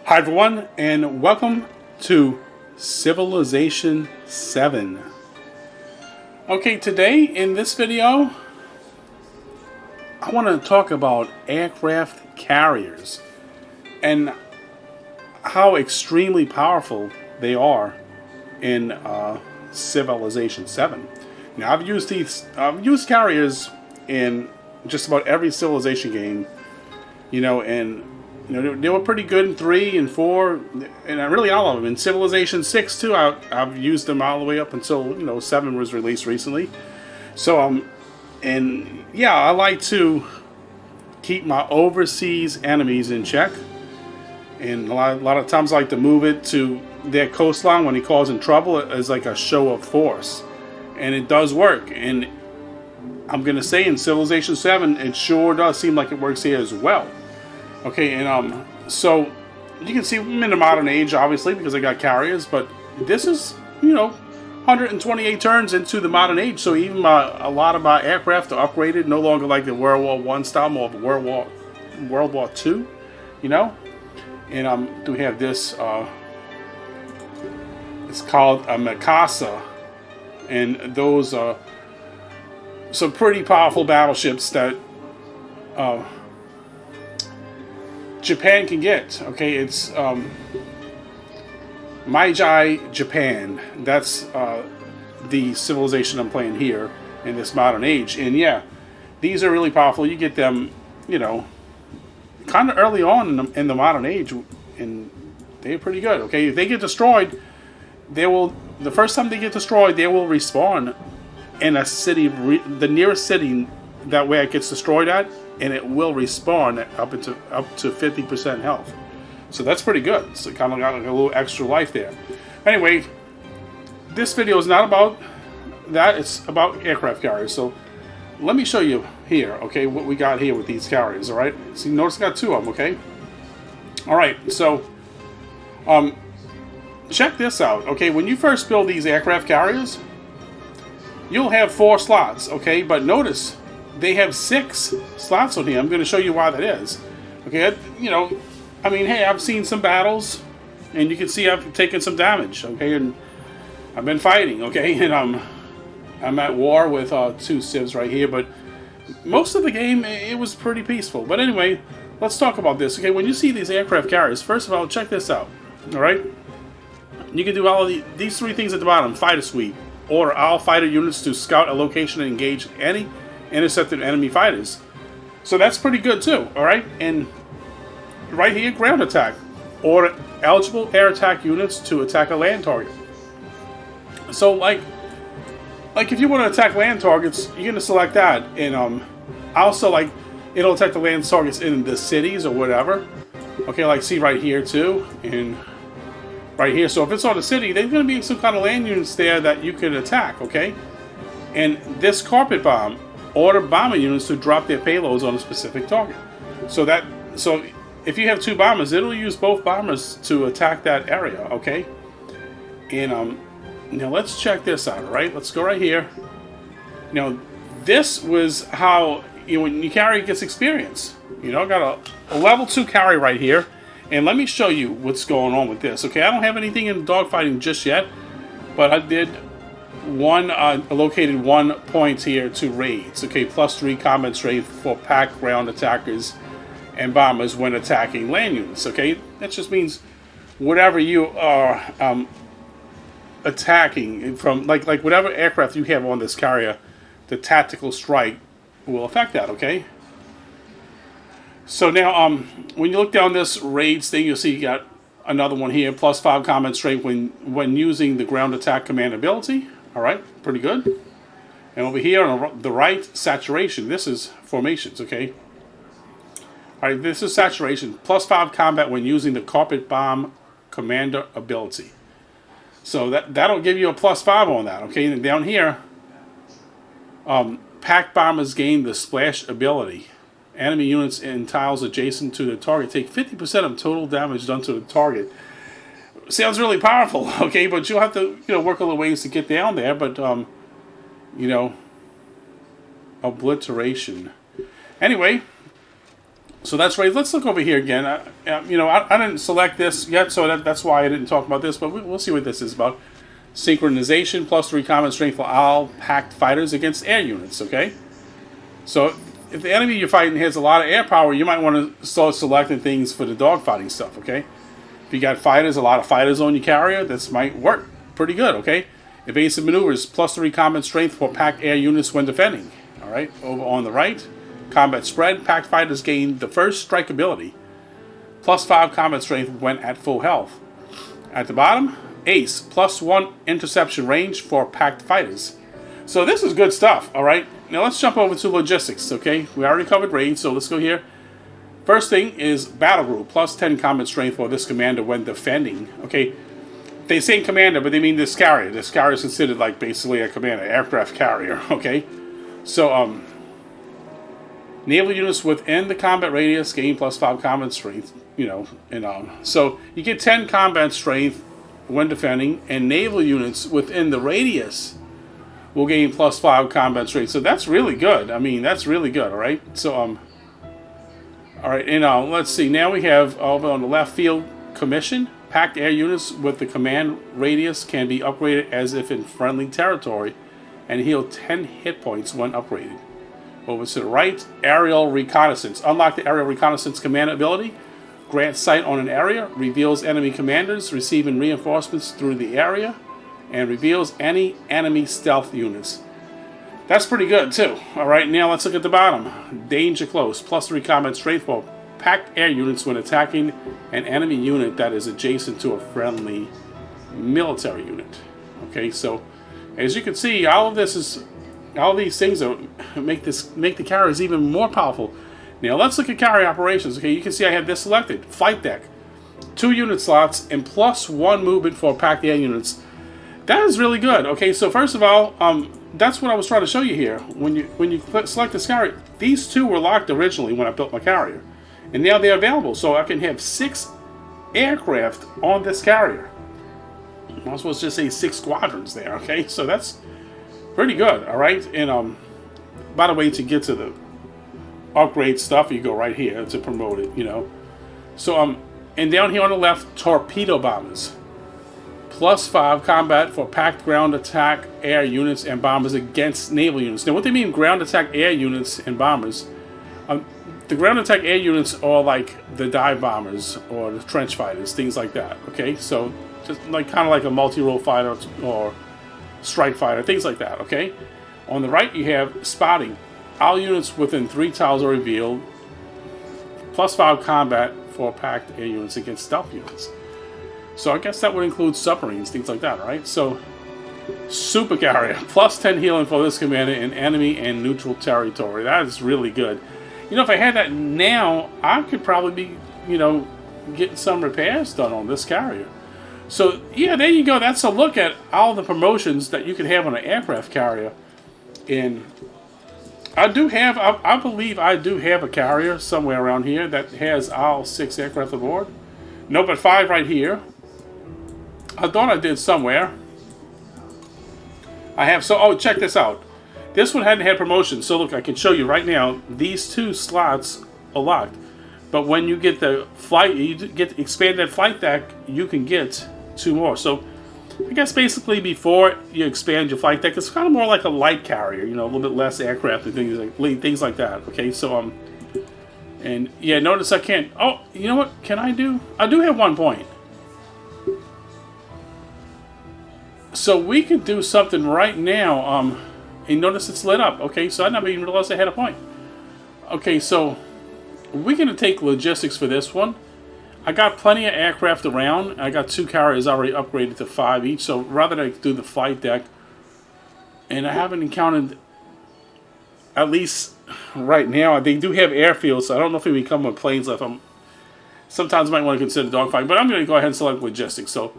Hi everyone, and welcome to Civilization VII. Okay, today in this video, I want to talk about aircraft carriers and how extremely powerful they are in Civilization VII. Now, I've used carriers in just about every Civilization game, and they were pretty good in 3 and 4, and really all of them. In Civilization VI too, I've used them all the way up until 7 was released recently. So and yeah, I like to keep my overseas enemies in check, and a lot of times I like to move it to their coastline when he calls in trouble as like a show of force, and it does work. And I'm gonna say in Civilization VII, it sure does seem like it works here as well. Okay, and so you can see I'm in the modern age, obviously, because I got carriers, but this is, 128 turns into the modern age, so even a lot of my aircraft are upgraded, no longer like the World War I style, more of a World War II, And we have this, it's called a Mikasa, and those are some pretty powerful battleships that Japan can get. Okay, it's Meiji Japan. That's the civilization I'm playing here in this modern age. And yeah, these are really powerful. You get them, kind of early on in the modern age, and they're pretty good. Okay, if they get destroyed, the first time they get destroyed, they will respawn in a city, the nearest city that where it gets destroyed at, and it will respawn up to 50% health. So that's pretty good. So it kind of got like a little extra life there. Anyway, this video is not about that. It's about aircraft carriers. So let me show you here, okay, what we got here with these carriers, all right? So you notice I got 2 of them, okay? All right, so check this out, okay? When you first build these aircraft carriers, you'll have 4 slots, okay? But notice they have 6 slots on here. I'm going to show you why that is. Okay, hey, I've seen some battles, and you can see I've taken some damage. Okay, and I've been fighting. Okay, and I'm at war with 2 civs right here. But most of the game, it was pretty peaceful. But anyway, let's talk about this. Okay, when you see these aircraft carriers, first of all, check this out. All right, you can do all of these 3 things at the bottom. Fighter sweep. Order all fighter units to scout a location and engage any intercepted enemy fighters. So that's pretty good too, alright? And right here, ground attack. Order eligible air attack units to attack a land target. So like if you want to attack land targets, you're going to select that. And also, like, it'll attack the land targets in the cities or whatever. Okay, like see right here too, and right here. So if it's on a city, there's going to be some kind of land units there that you can attack, okay? And this carpet bomb, order bomber units to drop their payloads on a specific target. So if you have 2 bombers, it'll use both bombers to attack that area, okay? And now let's check this out, all right? Let's go right here. This was how when you carry gets experience. Got a level 2 carry right here, and let me show you what's going on with this. Okay, I don't have anything in dogfighting just yet, but I did located 1 point here to raids. Okay, +3 combat strength for pack ground attackers and bombers when attacking land units. Okay, that just means whatever you are attacking from, like whatever aircraft you have on this carrier, the tactical strike will affect that. Okay. So now, when you look down this raids thing, you'll see you got another one here, +5 combat strength when using the ground attack command ability. All right, pretty good. And over here on the right, saturation. This is formations, okay? All right, this is saturation. +5 combat when using the carpet bomb commander ability. So that'll give you a +5 on that, okay? And down here, pack bombers gain the splash ability. Enemy units in tiles adjacent to the target take 50% of total damage done to the target. Sounds really powerful, okay, but you'll have to, work a little ways to get down there, but, obliteration. Anyway, So that's right. Let's look over here again. I didn't select this yet, so that's why I didn't talk about this, but we'll see what this is about. Synchronization, +3 combat strength for all packed fighters against air units, okay? So if the enemy you're fighting has a lot of air power, you might want to start selecting things for the dogfighting stuff, okay? If you got fighters, a lot of fighters on your carrier, this might work pretty good, okay? Evasive maneuvers, +3 combat strength for packed air units when defending. All right, over on the right, combat spread, packed fighters gain the first strike ability, +5 combat strength when at full health. At the bottom, ace, +1 interception range for packed fighters. So this is good stuff, all right? Now let's jump over to logistics, okay? We already covered raids, so let's go here. First thing is battle group, +10 combat strength for this commander when defending. Okay, they say commander, but they mean this carrier. This carrier is considered like basically a commander, aircraft carrier, okay? So, naval units within the combat radius gain +5 combat strength, so you get 10 combat strength when defending, and naval units within the radius will gain +5 combat strength. So that's really good. I mean, that's really good, all right? So, all right, and let's see. Now we have over on the left field commission. Packed air units with the command radius can be upgraded as if in friendly territory and heal 10 hit points when upgraded. Over to the right, aerial reconnaissance. Unlock the aerial reconnaissance command ability. Grant sight on an area, reveals enemy commanders receiving reinforcements through the area, and reveals any enemy stealth units. That's pretty good too. Alright, now let's look at the bottom. Danger close, +3 combat strength for packed air units when attacking an enemy unit that is adjacent to a friendly military unit. Okay, so as you can see, all these things make the carriers even more powerful. Now let's look at carrier operations. Okay, you can see I have this selected. Flight deck, 2 unit slots, and +1 movement for packed air units. That is really good. Okay, so first of all, that's what I was trying to show you here. When you select this carrier, these 2 were locked originally when I built my carrier, and now they're available. So I can have 6 aircraft on this carrier. I was supposed to just say 6 squadrons there. Okay, so that's pretty good. All right, and by the way, to get to the upgrade stuff, you go right here to promote it. So and down here on the left, torpedo bombers. +5 combat for packed ground attack air units and bombers against naval units. Now, what they mean ground attack air units and bombers, the ground attack air units are like the dive bombers or the trench fighters, things like that. Okay, so just kind of like a multi-role fighter or strike fighter, things like that. Okay, on the right you have spotting. All units within 3 tiles are revealed. +5 combat for packed air units against stealth units. So I guess that would include submarines, things like that, right? So, super carrier, +10 healing for this commander in enemy and neutral territory. That is really good. If I had that now, I could probably be, getting some repairs done on this carrier. So, yeah, there you go. That's a look at all the promotions that you can have on an aircraft carrier. And I believe I do have a carrier somewhere around here that has all 6 aircraft aboard. No, but 5 right here. I thought I did somewhere. I have, check this out. This one hadn't had promotion, so look, I can show you right now. These 2 slots are locked. But when you get the flight, you get expanded flight deck, you can get 2 more. So I guess basically before you expand your flight deck, it's kind of more like a light carrier, a little bit less aircraft and things like that. Okay, so and yeah, notice I can't. Oh, you know what? Can I do? I do have 1 point. So we could do something right now. And notice it's lit up. Okay, so I never even realized I had a point. Okay, so we're gonna take logistics for this one. I got plenty of aircraft around. I got 2 carriers already upgraded to 5 each. So rather than do the flight deck, and I haven't encountered, at least right now, they do have airfields. So I don't know if we come with planes left. Sometimes I might want to consider dogfighting, but I'm going to go ahead and select logistics. So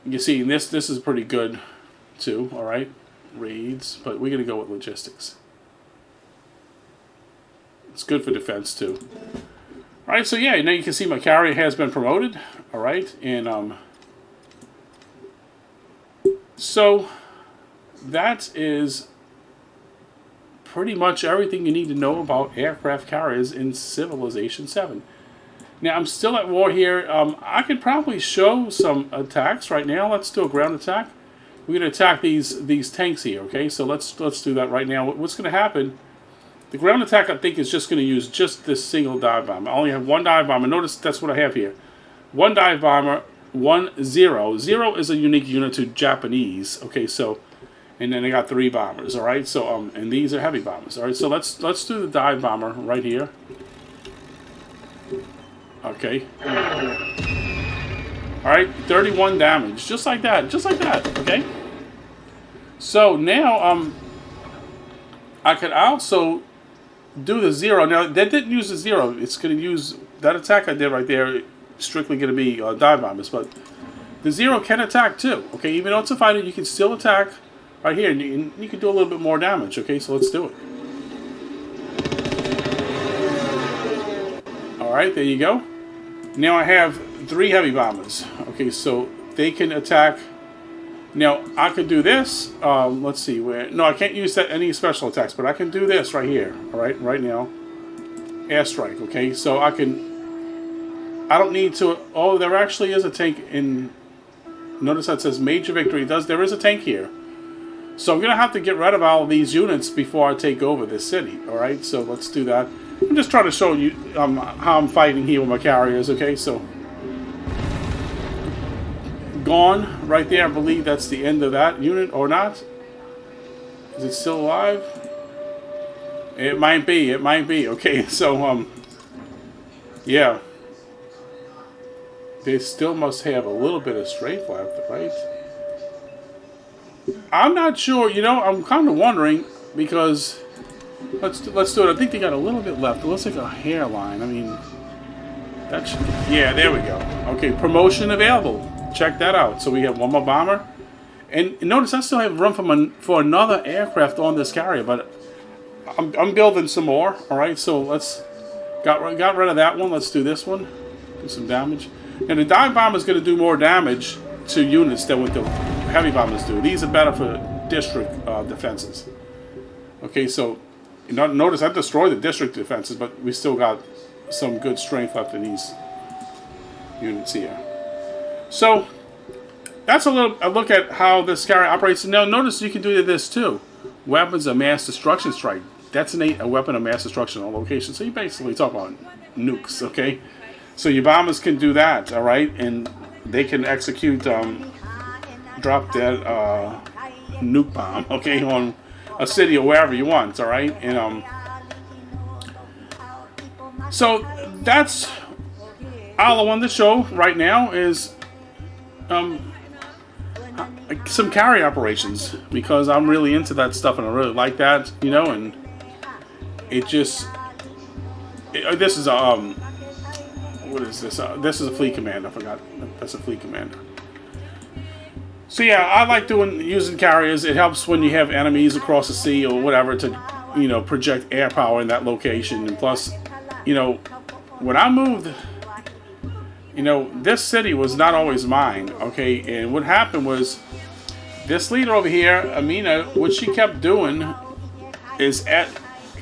you see, this is pretty good too. All right, raids, but we're going to go with logistics. It's good for defense too. All right, so yeah, now you can see my carrier has been promoted. All right, and so that is pretty much everything you need to know about aircraft carriers in Civilization VII. Now, I'm still at war here. I could probably show some attacks right now. Let's do a ground attack. We're going to attack these tanks here, okay? So let's do that right now. What's going to happen, the ground attack, I think, is just going to use just this single dive bomber. I only have one dive bomber. Notice that's what I have here. One dive bomber, 1 0. 0 is a unique unit to Japanese, okay? So, and then I got 3 bombers, all right? So, and these are heavy bombers, all right? So let's do the dive bomber right here. Okay. Alright, 31 damage. Just like that, okay? So now, I could also do the 0. Now, that didn't use the 0. It's going to use, that attack I did right there, strictly going to be dive bombers. But the 0 can attack too, okay? Even though it's a fighter, you can still attack right here. And you can do a little bit more damage, okay? So let's do it. Alright, there you go. Now I have 3 heavy bombers. Okay, so they can attack. Now I could do this. Let's see where. No, I can't use that any special attacks, but I can do this right here. All right, right now. Airstrike. Okay, so I can. I don't need to. Oh, there actually is a tank in. Notice that says major victory. There is a tank here. So I'm gonna have to get rid of all of these units before I take over this city. All right, so let's do that. I'm just trying to show you how I'm fighting here with my carriers, okay? So, gone right there. I believe that's the end of that unit, or not? Is it still alive? It might be, okay? So, yeah. They still must have a little bit of strength left, right? I'm not sure, you know, I'm kind of wondering, because... Let's do it. I think they got a little bit left. It looks like a hairline. I mean, that should... Yeah, there we go. Okay, promotion available. Check that out. So we have one more bomber. And notice I still have room for another aircraft on this carrier, but I'm building some more. All right, so let's... Got rid of that one. Let's do this one. Do some damage. And the dive bomber is going to do more damage to units than what the heavy bombers do. These are better for district defenses. Okay, so... Notice I destroyed the district defenses, but we still got some good strength left in these units here. So that's a look at how this carrier operates. Now notice you can do this too. Weapons of mass destruction strike. Detonate a weapon of mass destruction on location. So you basically talk about nukes, okay? So your bombers can do that, all right? And they can execute, drop that nuke bomb, okay, on a city or wherever you want, all right? And so that's all I wanted to show right now is some carry operations, because I'm really into that stuff and I really like that, you know. And it just this is a what is this? This is a fleet commander. I forgot that's a fleet commander. So yeah, I like using carriers. It helps when you have enemies across the sea or whatever to, you know, project air power in that location. And plus, you know, when I moved, you know, this city was not always mine, okay? And what happened was this leader over here, Amina, what she kept doing is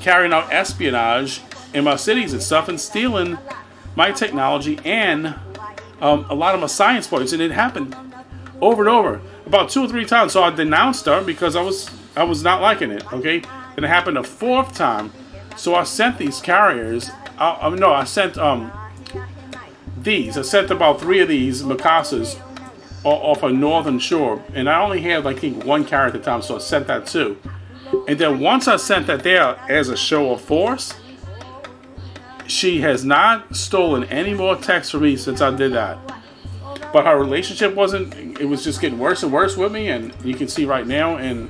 carrying out espionage in my cities and stuff and stealing my technology and a lot of my science points. And it happened over and over, about 2 or 3 times. So I denounced her because I was not liking it. Okay, and it happened a 4th time. So I sent these carriers. I sent these. I sent about 3 of these Mikases off a northern shore, and I only had, I think, 1 carrier at the time. So I sent that too. And then once I sent that there as a show of force, she has not stolen any more texts from me since I did that. But her relationship it was just getting worse and worse with me, and you can see right now, and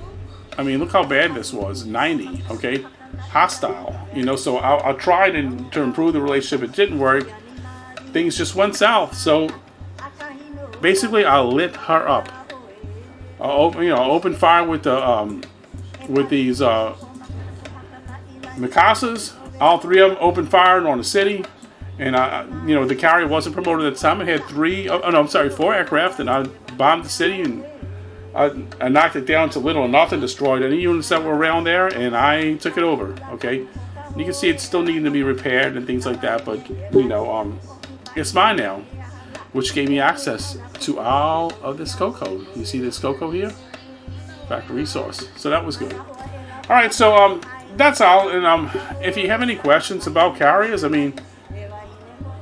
I mean, look how bad this was, 90, okay? Hostile, you know, so I tried to improve the relationship, it didn't work, things just went south, so basically I lit her up. I opened fire with these Mikasas, all 3 of them opened fire on the city. And the carrier wasn't promoted at the time. It had 4 aircraft, and I bombed the city and I knocked it down to little or nothing, destroyed any units that were around there, and I took it over. Okay, you can see it's still needing to be repaired and things like that, but you know, it's mine now, which gave me access to all of this cocoa. You see this cocoa here? Factory resource. So that was good. All right, so that's all. And if you have any questions about carriers, I mean,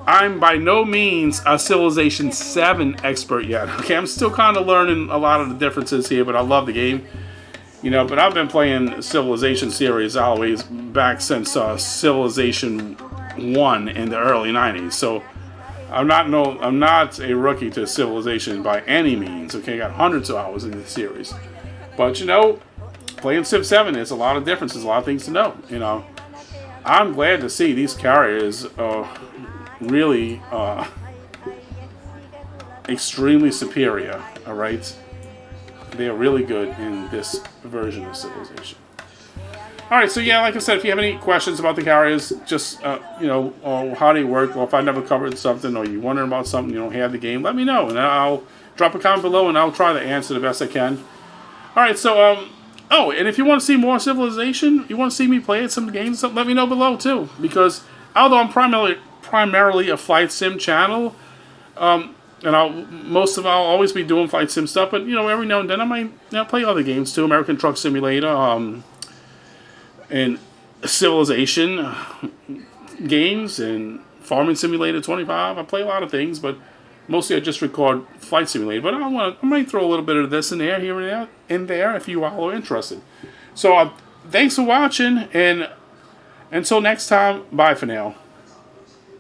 I'm by no means a Civilization VII expert yet. Okay, I'm still kind of learning a lot of the differences here, but I love the game. You know, but I've been playing Civilization series always back since Civilization I in the early '90s. So I'm not a rookie to Civilization by any means. Okay, I got hundreds of hours in this series. But you know, playing Civ 7 is a lot of differences, a lot of things to know. You know, I'm glad to see these carriers really extremely superior. All right, they are really good in this version of Civilization. All right, so yeah, like I said, if you have any questions about the carriers, just you know, or how they work, or if I never covered something, or you're wondering about something you don't have the game, let me know, and I'll drop a comment below, and I'll try to answer the best I can. All right, so oh, and if you want to see more Civilization, you want to see me play some games, let me know below too, because although I'm primarily a flight sim channel, and I'll always be doing flight sim stuff, but you know, every now and then I might play other games too, American Truck Simulator, and Civilization games, and Farming Simulator 25. I play a lot of things, but mostly I just record Flight Simulator. But I might throw a little bit of this in there, here and there, if you all are interested. So thanks for watching, and until next time, bye for now.